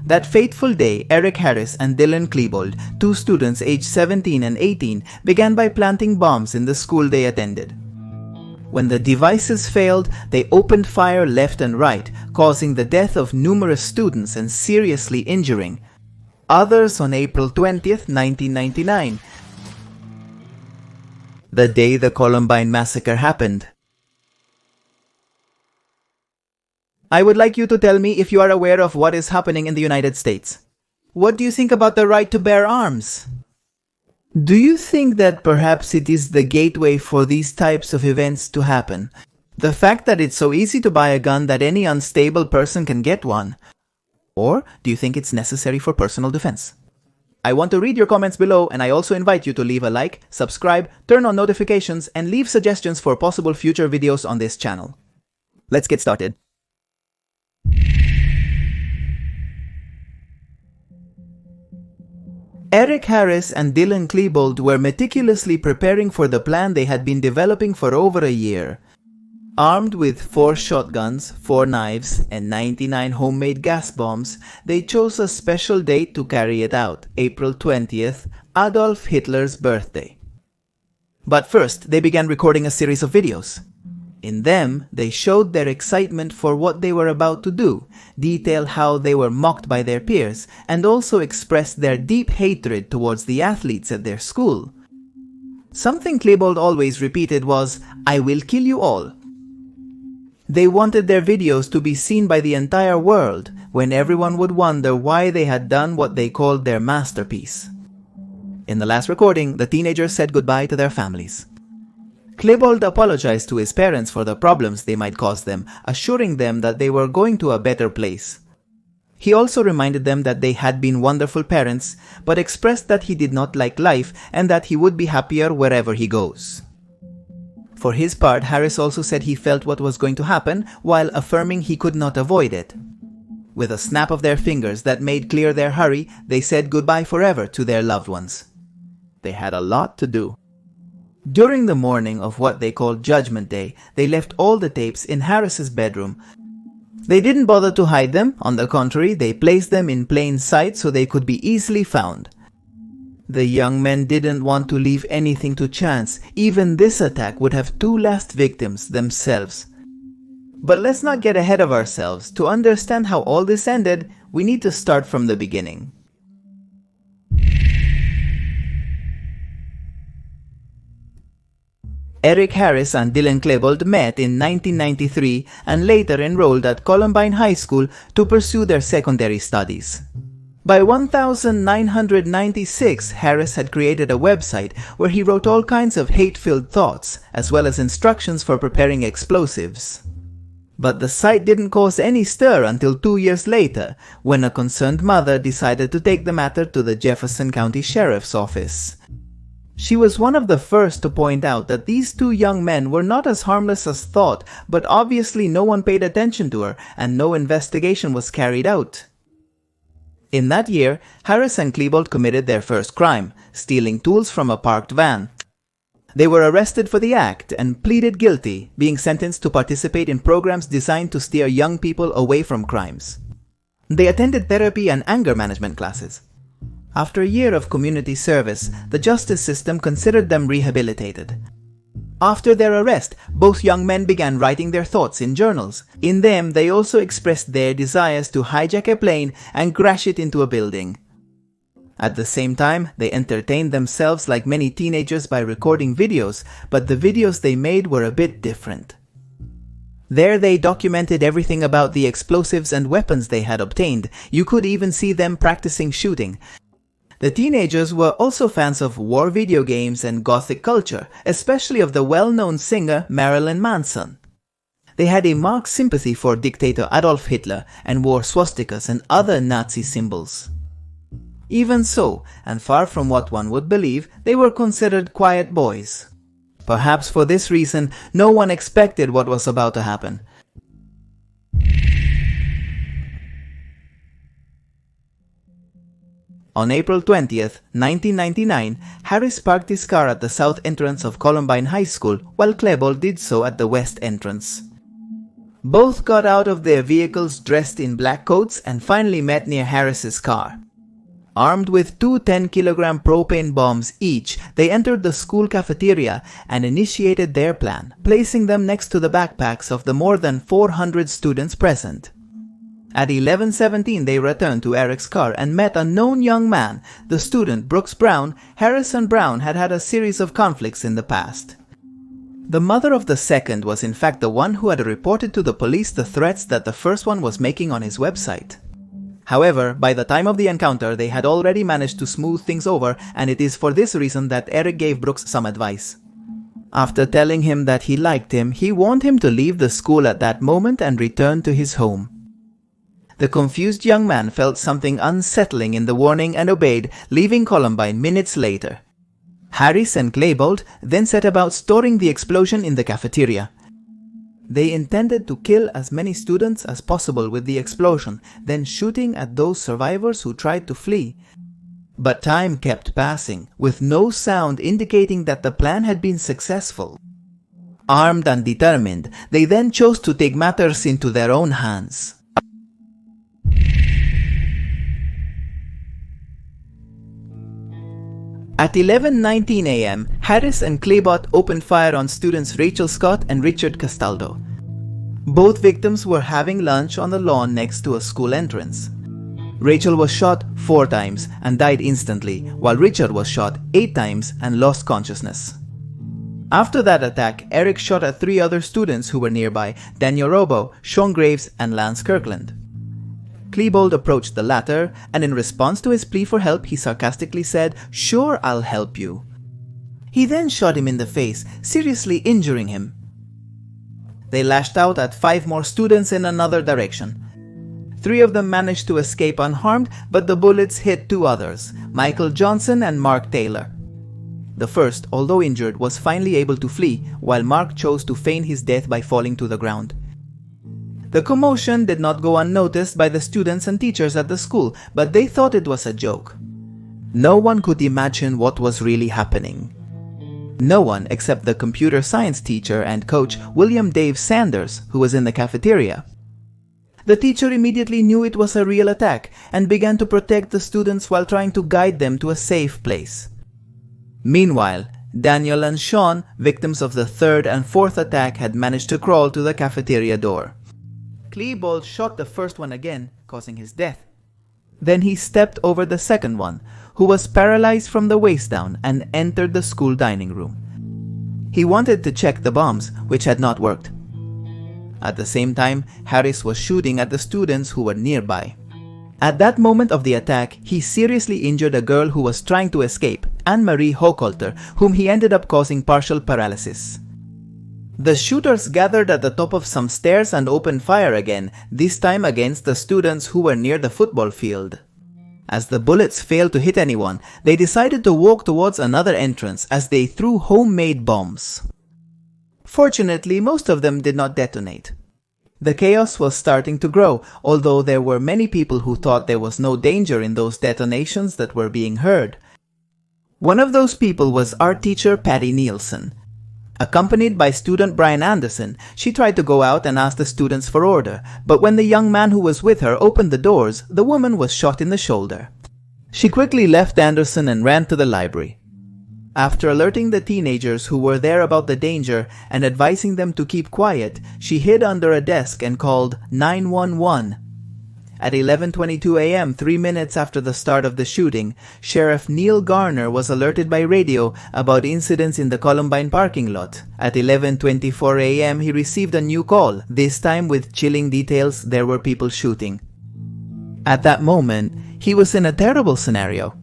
That fateful day, Eric Harris and Dylan Klebold, two students aged 17 and 18, began by planting bombs in the school they attended. When the devices failed, they opened fire left and right, causing the death of numerous students and seriously injuring others on April 20th, 1999, the day the Columbine massacre happened. I would like you to tell me if you are aware of what is happening in the United States. What do you think about the right to bear arms? Do you think that perhaps it is the gateway for these types of events to happen? The fact that it's so easy to buy a gun that any unstable person can get one? Or do you think it's necessary for personal defense? I want to read your comments below, and I also invite you to leave a like, subscribe, turn on notifications, and leave suggestions for possible future videos on this channel. Let's get started. Eric Harris and Dylan Klebold were meticulously preparing for the plan they had been developing for over a year. Armed with 4 shotguns, 4 knives, and 99 homemade gas bombs, they chose a special date to carry it out, April 20th, Adolf Hitler's birthday. But first, they began recording a series of videos. In them, they showed their excitement for what they were about to do, detailed how they were mocked by their peers, and also expressed their deep hatred towards the athletes at their school. Something Klebold always repeated was, "I will kill you all." They wanted their videos to be seen by the entire world, when everyone would wonder why they had done what they called their masterpiece. In the last recording, the teenagers said goodbye to their families. Klebold apologized to his parents for the problems they might cause them, assuring them that they were going to a better place. He also reminded them that they had been wonderful parents, but expressed that he did not like life and that he would be happier wherever he goes. For his part, Harris also said he felt what was going to happen, while affirming he could not avoid it. With a snap of their fingers that made clear their hurry, they said goodbye forever to their loved ones. They had a lot to do. During the morning of what they called Judgment Day, they left all the tapes in Harris's bedroom. They didn't bother to hide them. On the contrary, they placed them in plain sight so they could be easily found. The young men didn't want to leave anything to chance. Even this attack would have 2 last victims themselves. But let's not get ahead of ourselves. To understand how all this ended, we need to start from the beginning. Eric Harris and Dylan Klebold met in 1993 and later enrolled at Columbine High School to pursue their secondary studies. By 1996, Harris had created a website where he wrote all kinds of hate-filled thoughts, as well as instructions for preparing explosives. But the site didn't cause any stir until 2 years later, when a concerned mother decided to take the matter to the Jefferson County Sheriff's Office. She was one of the first to point out that these 2 young men were not as harmless as thought, but obviously no one paid attention to her and no investigation was carried out. In that year, Harris and Klebold committed their first crime, stealing tools from a parked van. They were arrested for the act and pleaded guilty, being sentenced to participate in programs designed to steer young people away from crimes. They attended therapy and anger management classes. After a year of community service, the justice system considered them rehabilitated. After their arrest, both young men began writing their thoughts in journals. In them, they also expressed their desires to hijack a plane and crash it into a building. At the same time, they entertained themselves like many teenagers by recording videos, but the videos they made were a bit different. There they documented everything about the explosives and weapons they had obtained. You could even see them practicing shooting. The teenagers were also fans of war video games and gothic culture, especially of the well-known singer Marilyn Manson. They had a marked sympathy for dictator Adolf Hitler and wore swastikas and other Nazi symbols. Even so, and far from what one would believe, they were considered quiet boys. Perhaps for this reason, no one expected what was about to happen. On April 20th, 1999, Harris parked his car at the south entrance of Columbine High School while Klebold did so at the west entrance. Both got out of their vehicles dressed in black coats and finally met near Harris's car. Armed with two 10-kilogram propane bombs each, they entered the school cafeteria and initiated their plan, placing them next to the backpacks of the more than 400 students present. At 11:17, they returned to Eric's car and met a known young man, the student Brooks Brown. Harris and Brown had had a series of conflicts in the past. The mother of the second was in fact the one who had reported to the police the threats that the first one was making on his website. However, by the time of the encounter, they had already managed to smooth things over, and it is for this reason that Eric gave Brooks some advice. After telling him that he liked him, he warned him to leave the school at that moment and return to his home. The confused young man felt something unsettling in the warning and obeyed, leaving Columbine minutes later. Harris and Klebold then set about storing the explosion in the cafeteria. They intended to kill as many students as possible with the explosion, then shooting at those survivors who tried to flee. But time kept passing, with no sound indicating that the plan had been successful. Armed and determined, they then chose to take matters into their own hands. At 11:19 a.m., Harris and Klebold opened fire on students Rachel Scott and Richard Castaldo. Both victims were having lunch on the lawn next to a school entrance. Rachel was shot 4 times and died instantly, while Richard was shot 8 times and lost consciousness. After that attack, Eric shot at 3 other students who were nearby, Daniel Robo, Sean Graves, and Lance Kirkland. Klebold approached the latter, and in response to his plea for help, he sarcastically said, "Sure, I'll help you." He then shot him in the face, seriously injuring him. They lashed out at 5 more students in another direction. 3 of them managed to escape unharmed, but the bullets hit 2 others, Michael Johnson and Mark Taylor. The first, although injured, was finally able to flee, while Mark chose to feign his death by falling to the ground. The commotion did not go unnoticed by the students and teachers at the school, but they thought it was a joke. No one could imagine what was really happening. No one except the computer science teacher and coach William Dave Sanders, who was in the cafeteria. The teacher immediately knew it was a real attack and began to protect the students while trying to guide them to a safe place. Meanwhile, Daniel and Sean, victims of the 3rd and 4th attack, had managed to crawl to the cafeteria door. Klebold shot the first one again, causing his death. Then he stepped over the second one, who was paralyzed from the waist down, and entered the school dining room. He wanted to check the bombs, which had not worked. At the same time, Harris was shooting at the students who were nearby. At that moment of the attack, he seriously injured a girl who was trying to escape, Anne-Marie Hochholter, whom he ended up causing partial paralysis. The shooters gathered at the top of some stairs and opened fire again, this time against the students who were near the football field. As the bullets failed to hit anyone, they decided to walk towards another entrance as they threw homemade bombs. Fortunately, most of them did not detonate. The chaos was starting to grow, although there were many people who thought there was no danger in those detonations that were being heard. One of those people was art teacher Patty Nielsen. Accompanied by student Brian Anderson, she tried to go out and ask the students for order, but when the young man who was with her opened the doors, the woman was shot in the shoulder. She quickly left Anderson and ran to the library. After alerting the teenagers who were there about the danger and advising them to keep quiet, she hid under a desk and called 911. At 11:22 a.m., 3 minutes after the start of the shooting, Sheriff Neil Garner was alerted by radio about incidents in the Columbine parking lot. At 11:24 a.m., he received a new call, this time with chilling details there were people shooting. At that moment, he was in a terrible scenario.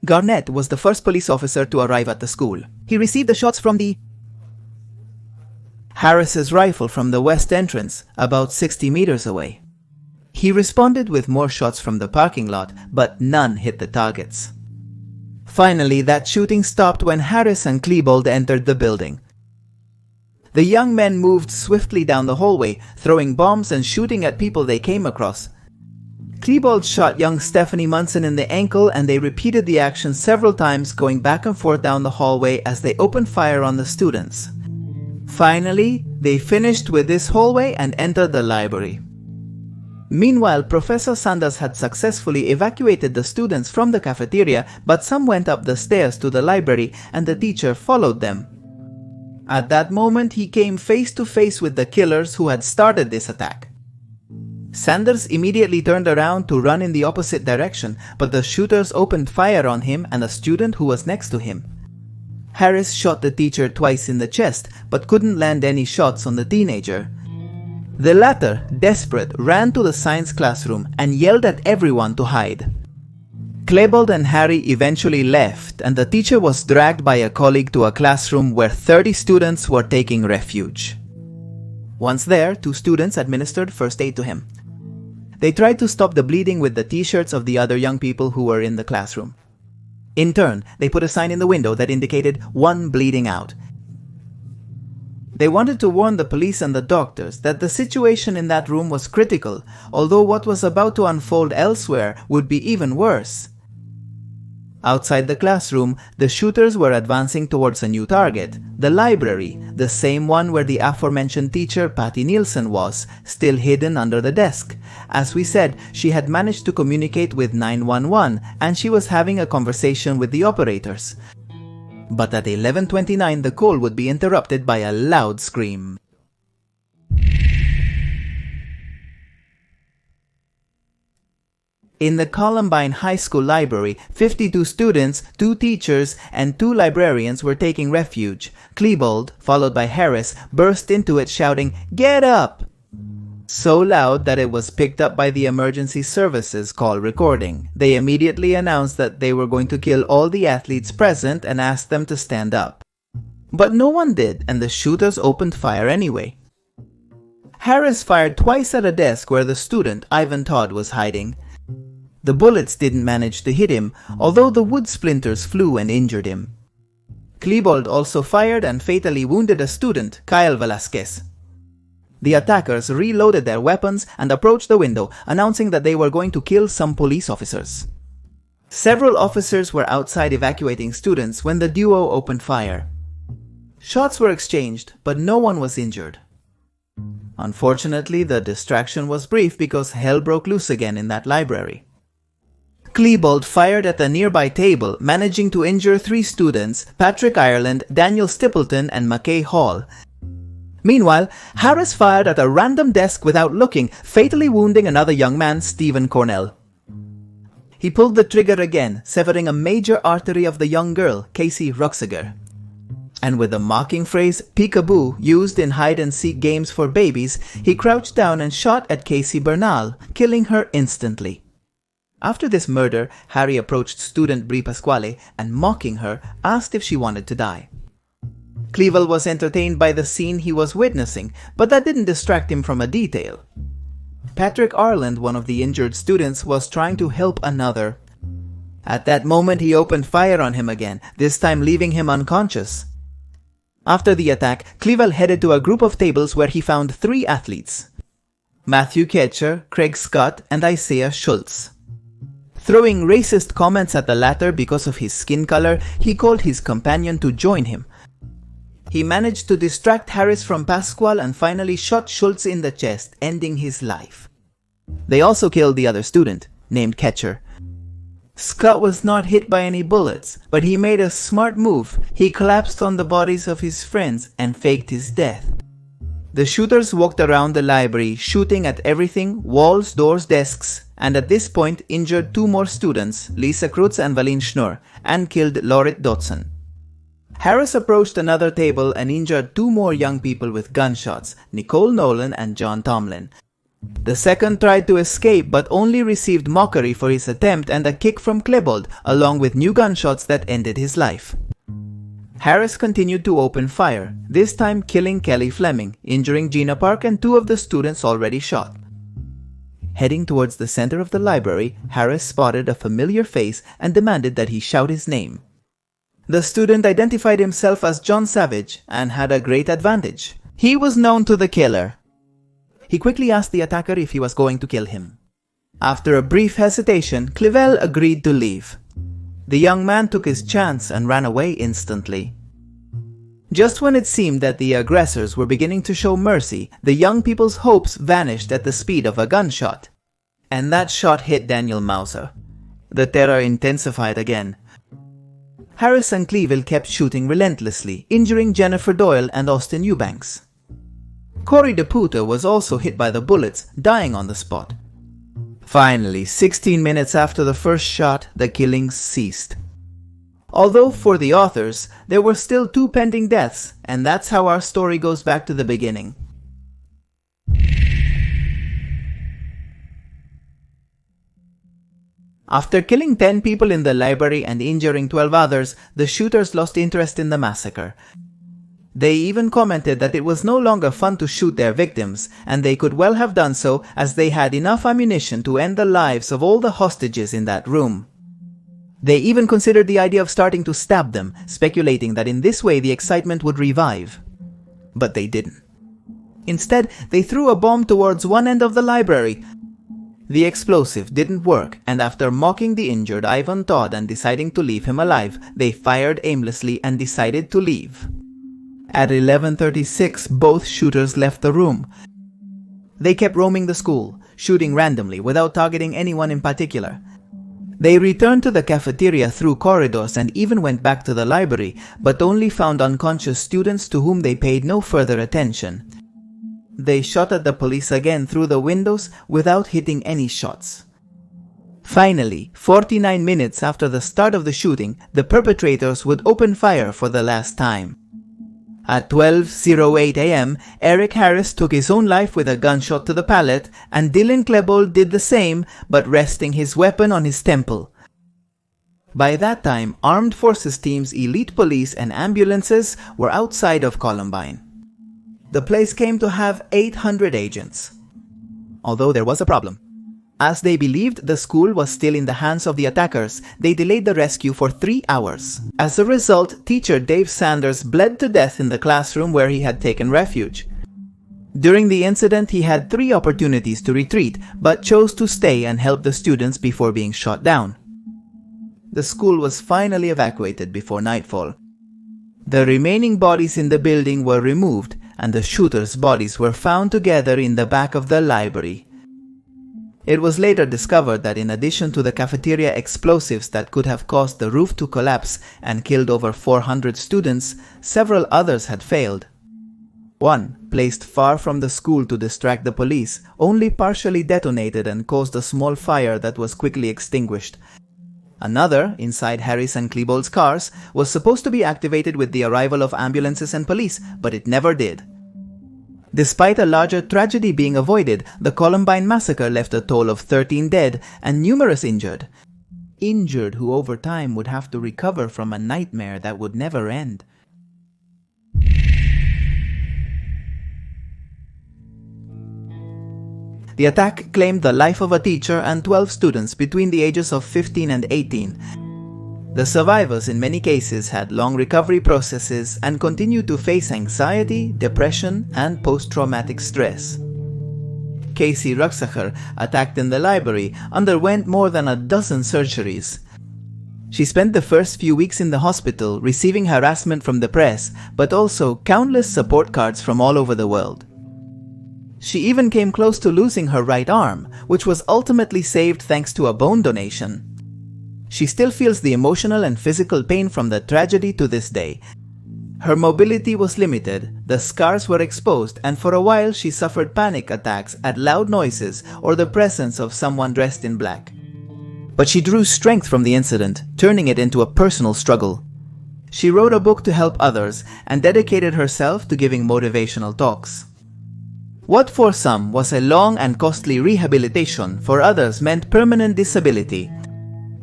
Garnett was the first police officer to arrive at the school. He received the shots from the Harris's rifle from the west entrance, about 60 meters away. He responded with more shots from the parking lot, but none hit the targets. Finally, that shooting stopped when Harris and Klebold entered the building. The young men moved swiftly down the hallway, throwing bombs and shooting at people they came across. Klebold shot young Stephanie Munson in the ankle, and they repeated the action several times, going back and forth down the hallway as they opened fire on the students. Finally, they finished with this hallway and entered the library. Meanwhile, Professor Sanders had successfully evacuated the students from the cafeteria, but some went up the stairs to the library and the teacher followed them. At that moment, he came face to face with the killers who had started this attack. Sanders immediately turned around to run in the opposite direction, but the shooters opened fire on him and a student who was next to him. Harris shot the teacher twice in the chest, but couldn't land any shots on the teenager. The latter, desperate, ran to the science classroom and yelled at everyone to hide. Klebold and Harry eventually left, and the teacher was dragged by a colleague to a classroom where 30 students were taking refuge. Once there, 2 students administered first aid to him. They tried to stop the bleeding with the t-shirts of the other young people who were in the classroom. In turn, they put a sign in the window that indicated "1 bleeding out." They wanted to warn the police and the doctors that the situation in that room was critical, although what was about to unfold elsewhere would be even worse. Outside the classroom, the shooters were advancing towards a new target, the library, the same one where the aforementioned teacher Patty Nielsen was, still hidden under the desk. As we said, she had managed to communicate with 911 and she was having a conversation with the operators. But at 11:29 the call would be interrupted by a loud scream. In the Columbine High School library, 52 students, 2 teachers, and 2 librarians were taking refuge. Klebold, followed by Harris, burst into it shouting, "Get up!" so loud that it was picked up by the emergency services call recording. They immediately announced that they were going to kill all the athletes present and asked them to stand up. But no one did, and the shooters opened fire anyway. Harris fired twice at a desk where the student, Ivan Todd, was hiding. The bullets didn't manage to hit him, although the wood splinters flew and injured him. Klebold also fired and fatally wounded a student, Kyle Velasquez. The attackers reloaded their weapons and approached the window, announcing that they were going to kill some police officers. Several officers were outside evacuating students when the duo opened fire. Shots were exchanged, but no one was injured. Unfortunately, the distraction was brief because hell broke loose again in that library. Klebold fired at a nearby table, managing to injure 3 students, Patrick Ireland, Daniel Stapleton, and McKay Hall. Meanwhile, Harris fired at a random desk without looking, fatally wounding another young man, Stephen Cornell. He pulled the trigger again, severing a major artery of the young girl, Casey Ruxiger. And with the mocking phrase "peekaboo" used in hide-and-seek games for babies, he crouched down and shot at Casey Bernal, killing her instantly. After this murder, Harry approached student Bri Pasquale and, mocking her, asked if she wanted to die. Klebold was entertained by the scene he was witnessing, but that didn't distract him from a detail. Patrick Ireland, one of the injured students, was trying to help another. At that moment, he opened fire on him again, this time leaving him unconscious. After the attack, Klebold headed to a group of tables where he found 3 athletes: Matthew Ketcher, Craig Scott, and Isaiah Schultz. Throwing racist comments at the latter because of his skin color, he called his companion to join him. He managed to distract Harris from Pasquale and finally shot Schultz in the chest, ending his life. They also killed the other student, named Ketcher. Scott was not hit by any bullets, but he made a smart move. He collapsed on the bodies of his friends and faked his death. The shooters walked around the library, shooting at everything, walls, doors, desks, and at this point injured 2 more students, Lisa Krutz and Valin Schnur, and killed Lorit Dotson. Harris approached another table and injured 2 more young people with gunshots, Nicole Nolan and John Tomlin. The second tried to escape but only received mockery for his attempt and a kick from Klebold, along with new gunshots that ended his life. Harris continued to open fire, this time killing Kelly Fleming, injuring Gina Park and 2 of the students already shot. Heading towards the center of the library, Harris spotted a familiar face and demanded that he shout his name. The student identified himself as John Savage and had a great advantage. He was known to the killer. He quickly asked the attacker if he was going to kill him. After a brief hesitation, Clevell agreed to leave. The young man took his chance and ran away instantly. Just when it seemed that the aggressors were beginning to show mercy, the young people's hopes vanished at the speed of a gunshot. And that shot hit Daniel Mauser. The terror intensified again. Harris and Clevell kept shooting relentlessly, injuring Jennifer Doyle and Austin Eubanks. Corey DePuta was also hit by the bullets, dying on the spot. Finally, 16 minutes after the first shot, the killings ceased. Although for the authors, there were still 2 pending deaths, and that's how our story goes back to the beginning. After killing 10 people in the library and injuring 12 others, the shooters lost interest in the massacre. They even commented that it was no longer fun to shoot their victims, and they could well have done so as they had enough ammunition to end the lives of all the hostages in that room. They even considered the idea of starting to stab them, speculating that in this way the excitement would revive. But they didn't. Instead, they threw a bomb towards one end of the library. The explosive didn't work, and after mocking the injured Ivan Todd and deciding to leave him alive, they fired aimlessly and decided to leave. At 11:36, both shooters left the room. They kept roaming the school, shooting randomly without targeting anyone in particular. They returned to the cafeteria through corridors and even went back to the library, but only found unconscious students to whom they paid no further attention. They shot at the police again through the windows without hitting any shots. Finally, 49 minutes after the start of the shooting, the perpetrators would open fire for the last time. At 12:08 a.m., Eric Harris took his own life with a gunshot to the palate, and Dylan Klebold did the same, but resting his weapon on his temple. By that time, armed forces teams, elite police, and ambulances were outside of Columbine. The place came to have 800 agents. Although there was a problem. As they believed the school was still in the hands of the attackers, they delayed the rescue for 3 hours. As a result, teacher Dave Sanders bled to death in the classroom where he had taken refuge. During the incident, he had 3 opportunities to retreat, but chose to stay and help the students before being shot down. The school was finally evacuated before nightfall. The remaining bodies in the building were removed, and the shooters' bodies were found together in the back of the library. It was later discovered that in addition to the cafeteria explosives that could have caused the roof to collapse and killed over 400 students, several others had failed. One, placed far from the school to distract the police, only partially detonated and caused a small fire that was quickly extinguished. Another, inside Harris and Klebold's cars, was supposed to be activated with the arrival of ambulances and police, but it never did. Despite a larger tragedy being avoided, the Columbine massacre left a toll of 13 dead and numerous injured. Injured who over time would have to recover from a nightmare that would never end. The attack claimed the life of a teacher and 12 students between the ages of 15 and 18. The survivors in many cases had long recovery processes and continued to face anxiety, depression, and post-traumatic stress. C0LUMBINE, attacked in the library, underwent more than a dozen surgeries. She spent the first few weeks in the hospital receiving harassment from the press, but also countless support cards from all over the world. She even came close to losing her right arm, which was ultimately saved thanks to a bone donation. She still feels the emotional and physical pain from the tragedy to this day. Her mobility was limited, the scars were exposed, and for a while she suffered panic attacks at loud noises or the presence of someone dressed in black. But she drew strength from the incident, turning it into a personal struggle. She wrote a book to help others and dedicated herself to giving motivational talks. What for some was a long and costly rehabilitation, for others meant permanent disability.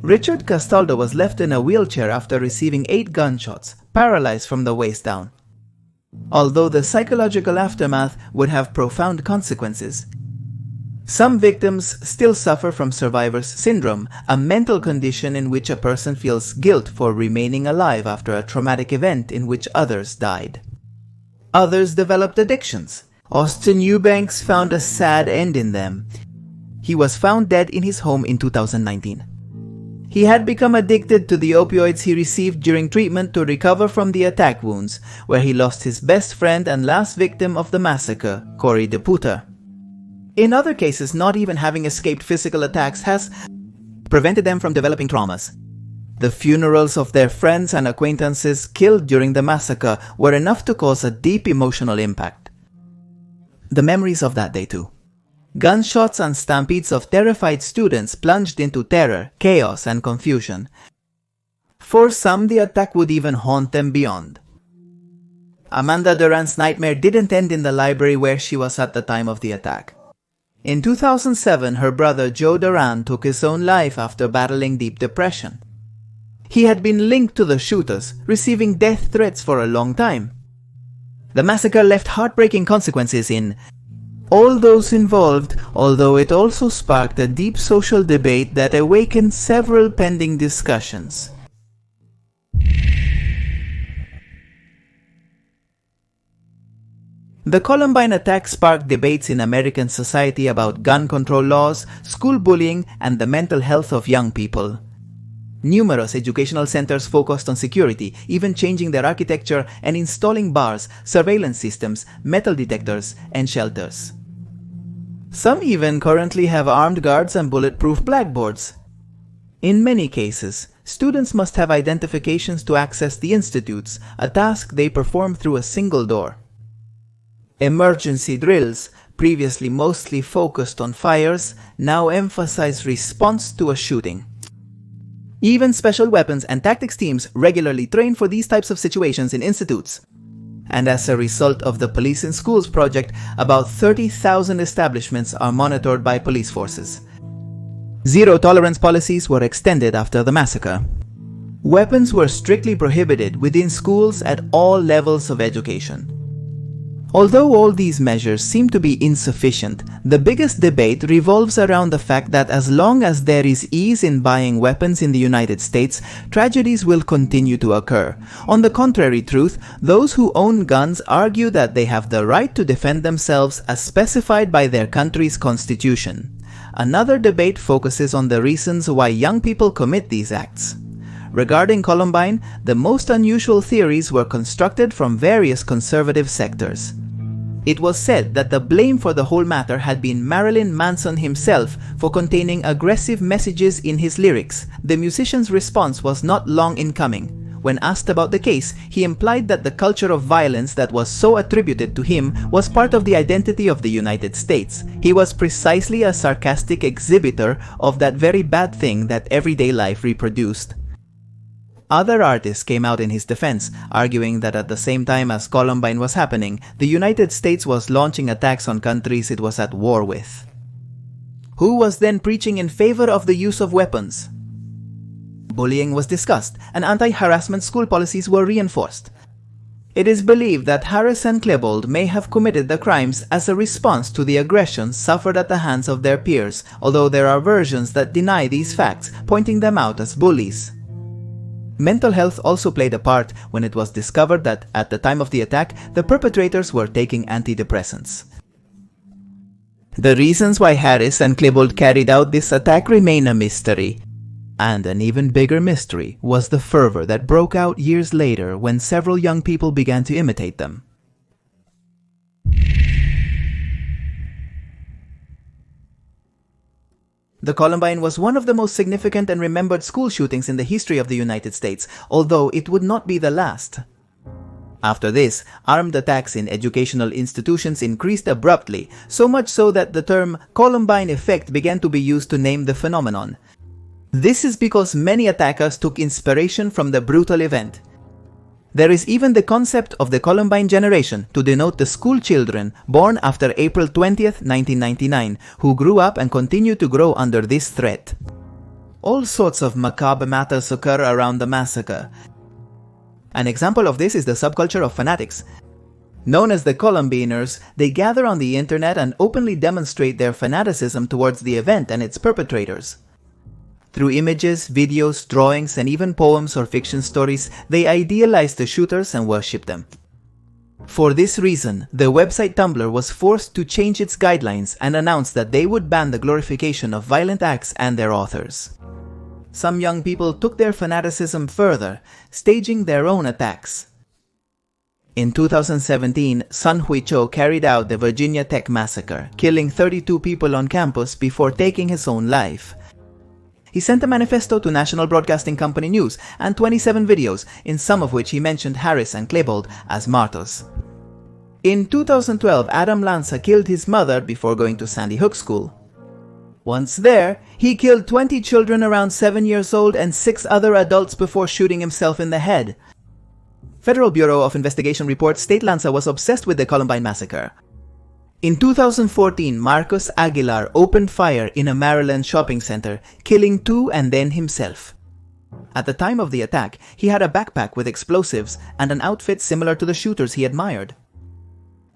Richard Castaldo was left in a wheelchair after receiving 8 gunshots, paralyzed from the waist down. Although the psychological aftermath would have profound consequences, some victims still suffer from survivor's syndrome, a mental condition in which a person feels guilt for remaining alive after a traumatic event in which others died. Others developed addictions. Austin Eubanks found a sad end in them. He was found dead in his home in 2019. He had become addicted to the opioids he received during treatment to recover from the attack wounds, where he lost his best friend and last victim of the massacre, Corey DePuter. In other cases, not even having escaped physical attacks has prevented them from developing traumas. The funerals of their friends and acquaintances killed during the massacre were enough to cause a deep emotional impact. The memories of that day too. Gunshots and stampedes of terrified students plunged into terror, chaos, and confusion. For some, the attack would even haunt them beyond. Amanda Duran's nightmare didn't end in the library where she was at the time of the attack. In 2007, her brother Joe Duran took his own life after battling deep depression. He had been linked to the shooters, receiving death threats for a long time. The massacre left heartbreaking consequences in all those involved, although it also sparked a deep social debate that awakened several pending discussions. The Columbine attack sparked debates in American society about gun control laws, school bullying, and the mental health of young people. Numerous educational centers focused on security, even changing their architecture and installing bars, surveillance systems, metal detectors, and shelters. Some even currently have armed guards and bulletproof blackboards. In many cases, students must have identifications to access the institutes, a task they perform through a single door. Emergency drills, previously mostly focused on fires, now emphasize response to a shooting. Even special weapons and tactics teams regularly train for these types of situations in institutes. And as a result of the Police in Schools project, about 30,000 establishments are monitored by police forces. Zero-tolerance policies were extended after the massacre. Weapons were strictly prohibited within schools at all levels of education. Although all these measures seem to be insufficient, the biggest debate revolves around the fact that as long as there is ease in buying weapons in the United States, tragedies will continue to occur. On the contrary truth, those who own guns argue that they have the right to defend themselves as specified by their country's constitution. Another debate focuses on the reasons why young people commit these acts. Regarding Columbine, the most unusual theories were constructed from various conservative sectors. It was said that the blame for the whole matter had been Marilyn Manson himself for containing aggressive messages in his lyrics. The musician's response was not long in coming. When asked about the case, he implied that the culture of violence that was so attributed to him was part of the identity of the United States. He was precisely a sarcastic exhibitor of that very bad thing that everyday life reproduced. Other artists came out in his defense, arguing that at the same time as Columbine was happening, the United States was launching attacks on countries it was at war with. Who was then preaching in favor of the use of weapons? Bullying was discussed, and anti-harassment school policies were reinforced. It is believed that Harris and Klebold may have committed the crimes as a response to the aggressions suffered at the hands of their peers, although there are versions that deny these facts, pointing them out as bullies. Mental health also played a part when it was discovered that, at the time of the attack, the perpetrators were taking antidepressants. The reasons why Harris and Klebold carried out this attack remain a mystery. And an even bigger mystery was the fervor that broke out years later when several young people began to imitate them. The Columbine was one of the most significant and remembered school shootings in the history of the United States, although it would not be the last. After this, armed attacks in educational institutions increased abruptly, so much so that the term Columbine effect began to be used to name the phenomenon. This is because many attackers took inspiration from the brutal event. There is even the concept of the Columbine generation to denote the school children born after April 20th, 1999, who grew up and continue to grow under this threat. All sorts of macabre matters occur around the massacre. An example of this is the subculture of fanatics. Known as the Columbiners, they gather on the internet and openly demonstrate their fanaticism towards the event and its perpetrators. Through images, videos, drawings, and even poems or fiction stories, they idealize the shooters and worship them. For this reason, the website Tumblr was forced to change its guidelines and announced that they would ban the glorification of violent acts and their authors. Some young people took their fanaticism further, staging their own attacks. In 2017, Sun Hui Cho carried out the Virginia Tech massacre, killing 32 people on campus before taking his own life. He sent a manifesto to National Broadcasting Company News and 27 videos, in some of which he mentioned Harris and Klebold as martyrs. In 2012, Adam Lanza killed his mother before going to Sandy Hook School. Once there, he killed 20 children around 7 years old and 6 other adults before shooting himself in the head. Federal Bureau of Investigation reports State Lanza was obsessed with the Columbine massacre. In 2014, Marcus Aguilar opened fire in a Maryland shopping center, killing 2 and then himself. At the time of the attack, he had a backpack with explosives and an outfit similar to the shooters he admired.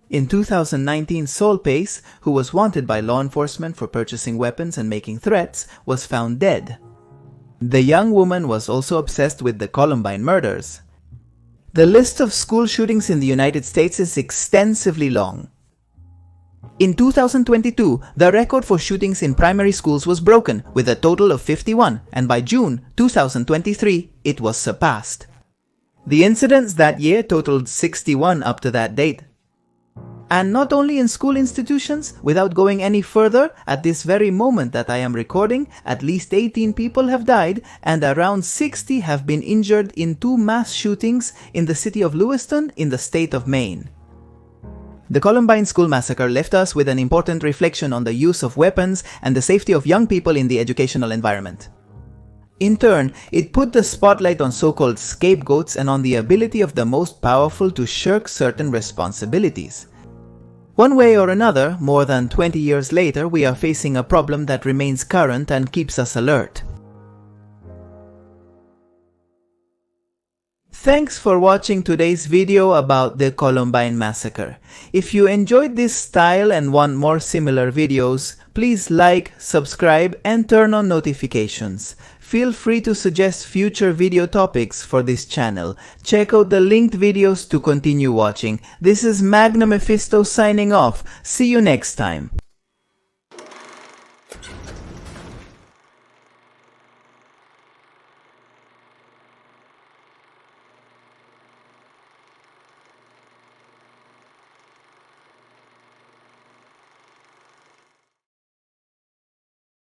In 2019, Saul Pace, who was wanted by law enforcement for purchasing weapons and making threats, was found dead. The young woman was also obsessed with the Columbine murders. The list of school shootings in the United States is extensively long. In 2022, the record for shootings in primary schools was broken with a total of 51, and by June 2023, it was surpassed. The incidents that year totaled 61 up to that date. And not only in school institutions, without going any further, at this very moment that I am recording, at least 18 people have died and around 60 have been injured in 2 mass shootings in the city of Lewiston in the state of Maine. The Columbine school massacre left us with an important reflection on the use of weapons and the safety of young people in the educational environment. In turn, it put the spotlight on so-called scapegoats and on the ability of the most powerful to shirk certain responsibilities. One way or another, more than 20 years later, we are facing a problem that remains current and keeps us alert. Thanks for watching today's video about the Columbine massacre. If you enjoyed this style and want more similar videos, please like, subscribe, and turn on notifications. Feel free to suggest future video topics for this channel. Check out the linked videos to continue watching. This is Magna Mephisto signing off. See you next time.